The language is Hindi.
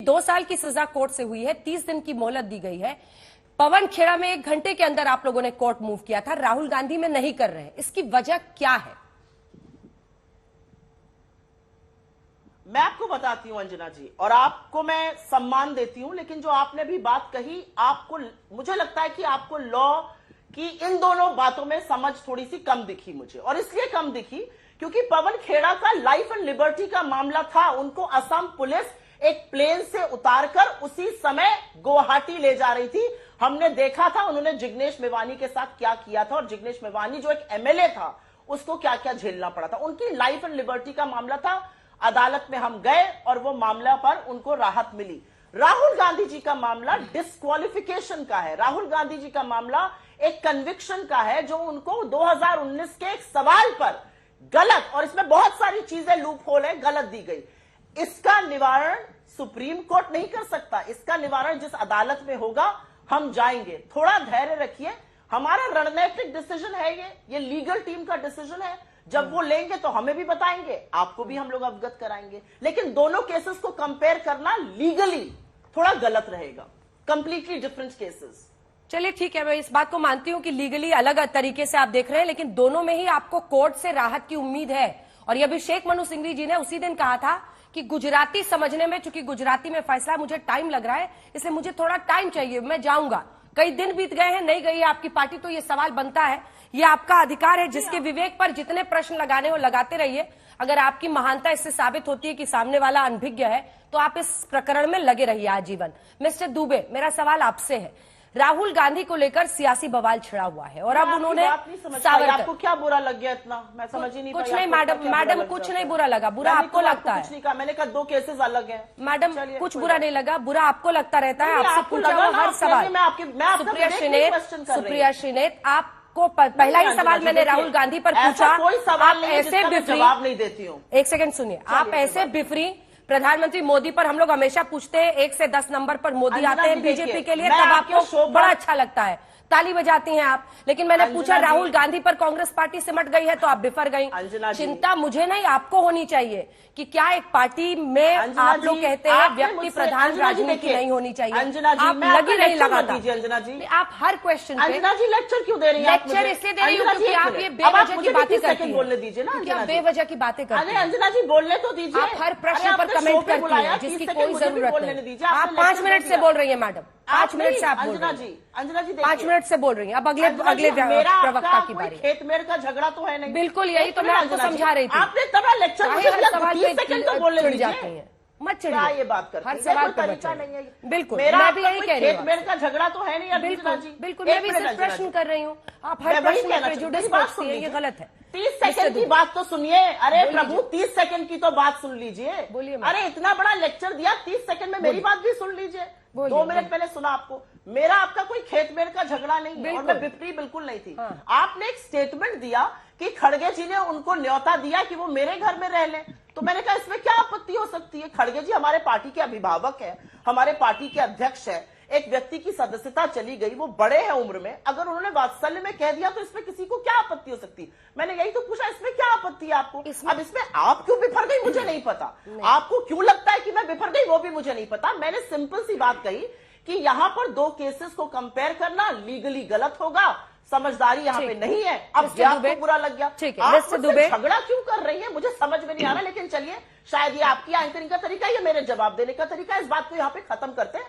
2 साल की सजा कोर्ट से हुई है, 30 दिन की मोहलत दी गई है। पवन खेड़ा में 1 घंटे के अंदर आप लोगों ने कोर्ट मूव किया था, राहुल गांधी में नहीं कर रहे हैं, इसकी वजह क्या है? मैं आपको बताती हूं अंजना जी, और आपको मैं सम्मान देती हूं, लेकिन जो आपने भी बात कही, आपको, मुझे लगता है कि आपको लॉ की इन दोनों बातों में समझ थोड़ी सी कम दिखी मुझे। और इसलिए कम दिखी क्योंकि पवन खेड़ा का लाइफ एंड लिबर्टी का मामला था। उनको असम पुलिस एक प्लेन से उतारकर उसी समय गुवाहाटी ले जा रही थी। हमने देखा था उन्होंने जिग्नेश मेवानी के साथ क्या किया था, और जिग्नेश मेवानी जो एक एमएलए था उसको क्या क्या झेलना पड़ा था। उनकी लाइफ एंड लिबर्टी का मामला था। अदालत में हम गए और वो मामला पर उनको राहत मिली। राहुल गांधी जी का मामला डिस्क्वालिफिकेशन का है। राहुल गांधी जी का मामला एक कन्विक्शन का है, जो उनको 2019 के एक सवाल पर गलत, और इसमें बहुत सारी चीजें लूप होल है, गलत दी गई। इसका निवारण सुप्रीम कोर्ट नहीं कर सकता। इसका निवारण जिस अदालत में होगा हम जाएंगे। थोड़ा धैर्य रखिए, हमारा रणनीतिक डिसीजन है, ये लीगल टीम का डिसीजन है। जब वो लेंगे तो हमें भी बताएंगे, आपको भी हम लोग अवगत कराएंगे। लेकिन दोनों केसेस को कंपेयर करना लीगली थोड़ा गलत रहेगा, कंप्लीटली डिफरेंट केसेस। चलिए ठीक है, मैं इस बात को मानती हूं कि लीगली अलग तरीके से आप देख रहे हैं, लेकिन दोनों में ही आपको कोर्ट से राहत की उम्मीद है। और ये अभिषेक मनु सिंघवी जी ने उसी दिन कहा था कि गुजराती समझने में, चूंकि गुजराती में फैसला मुझे टाइम लग रहा है, इसलिए मुझे थोड़ा टाइम चाहिए, मैं जाऊंगा। कई दिन बीत गए हैं, नहीं गई है आपकी पार्टी, तो ये सवाल बनता है, ये आपका अधिकार है। जिसके विवेक पर जितने प्रश्न लगाने हो लगाते रहिए। अगर आपकी महानता इससे साबित होती है कि सामने वाला अनभिज्ञ है, तो आप इस प्रकरण में लगे रहिए आजीवन। मिस्टर दुबे, मेरा सवाल आपसे है, राहुल गांधी को लेकर सियासी बवाल छिड़ा हुआ है और अब उन्होंने आपको क्या बुरा लग गया इतना? मैं समझ ही नहीं कुछ नहीं मैडम कुछ नहीं बुरा लगा। बुरा आपको लगता है? कुछ नहीं कहा मैंने, कहा 2 केसेस अलग हैं। मैडम कुछ बुरा नहीं लगा, बुरा आपको लगता रहता है। आपसे पूछा हुआ हर सवाल। सुप्रिया श्रीनेत, आपको पहला ही सवाल मैंने राहुल गांधी पर पूछा, कोई सवाल ऐसे जवाब नहीं देती हूँ। 1 सेकंड सुनिए, आप ऐसे बिफरी प्रधानमंत्री मोदी पर हम लोग हमेशा पूछते हैं, 1 से 10 नंबर पर मोदी आते हैं बीजेपी के लिए, तब आपको बड़ा अच्छा लगता है, ताली बजाती हैं आप। लेकिन मैंने पूछा राहुल गांधी पर कांग्रेस पार्टी सिमट गई है तो आप बिफर गई। चिंता मुझे नहीं, आपको होनी चाहिए कि क्या एक पार्टी में आप लोग कहते हैं व्यक्ति प्रधान राजनीति नहीं होनी चाहिए। आप लगी नहीं लगाता। अंजना जी, आप हर क्वेश्चन अंजना जी लेक्चर क्यों दे रही हैं? लेक्चर इसलिए दे रही हूँ क्योंकि आप ये बेवजह की बातें करती हैं। बोलने दीजिए ना, आप बेवजह की बातें करती हैं। अंजना जी बोलने तो दीजिए। आप हर प्रश्न पर कमेंट करती हैं जिसकी कोई जरूरत नहीं। आप 5 मिनट से बोल रही है मैडम, 5 मिनट से आप बोल रही हैं। अंजना जी 5 मिनट से बोल रही हैं। अब अगले प्रवक्ता की बारी। खेत मेर का झगड़ा तो है नहीं। बिल्कुल, यही तो मैं आपको समझा रही थी। आपने तगड़ा लेक्चर मुझे दिया, 30 सेकंड तो बोलने चिढ़ जाते हैं, मत चिढ़िए। ये बात करते हर सवाल पर तरीका नहीं है। बिल्कुल, मैं भी यही कह रही हूँ। खेत मेर का झगड़ा तो है नहीं। बिल्कुल, मैं भी सिर्फ प्रश्न कर रही हूँ। आप हर प्रश्न में प्रेजुडिस करती हैं, ये गलत है। 30 सेकंड की बात तो सुनिए। अरे प्रभु, 30 सेकंड की तो बात सुन लीजिए। बोलिए। अरे इतना बड़ा लेक्चर दिया, 30 सेकंड में मेरी बात भी सुन लीजिए। 2 मिनट पहले सुना आपको। मेरा आपका कोई खेत मेर का झगड़ा नहीं है और मैं बिफरी बिल्कुल नहीं थी। आपने एक स्टेटमेंट दिया कि खड़गे जी ने उनको न्योता दिया कि वो मेरे घर में रह लें, तो मैंने कहा इसमें क्या आपत्ति हो सकती है? खड़गे जी हमारे पार्टी के अभिभावक है, हमारे पार्टी के अध्यक्ष है। एक व्यक्ति की सदस्यता चली गई, वो बड़े हैं उम्र में, अगर उन्होंने वात्सल्य में कह दिया तो इसमें किसी को क्या आपत्ति हो सकती? मैंने यही तो पूछा, इसमें क्या आपत्ति है आपको? अब इसमें आप क्यों बिफर गई मुझे नहीं पता। आपको क्यों लगता है कि मैं बिफर गई वो भी मुझे नहीं पता। मैंने सिंपल सी बात कही कि यहां पर 2 केसेस को कंपेयर करना लीगली गलत होगा, समझदारी यहाँ पे नहीं है। अब आपको बुरा लग गया, ठीक है। झगड़ा क्यों कर रही है मुझे समझ में नहीं आ रहा। लेकिन चलिए, शायद ये आपकी एंकरिंग का तरीका है, ये मेरे जवाब देने का तरीका है। इस बात को यहाँ पे खत्म करते हैं।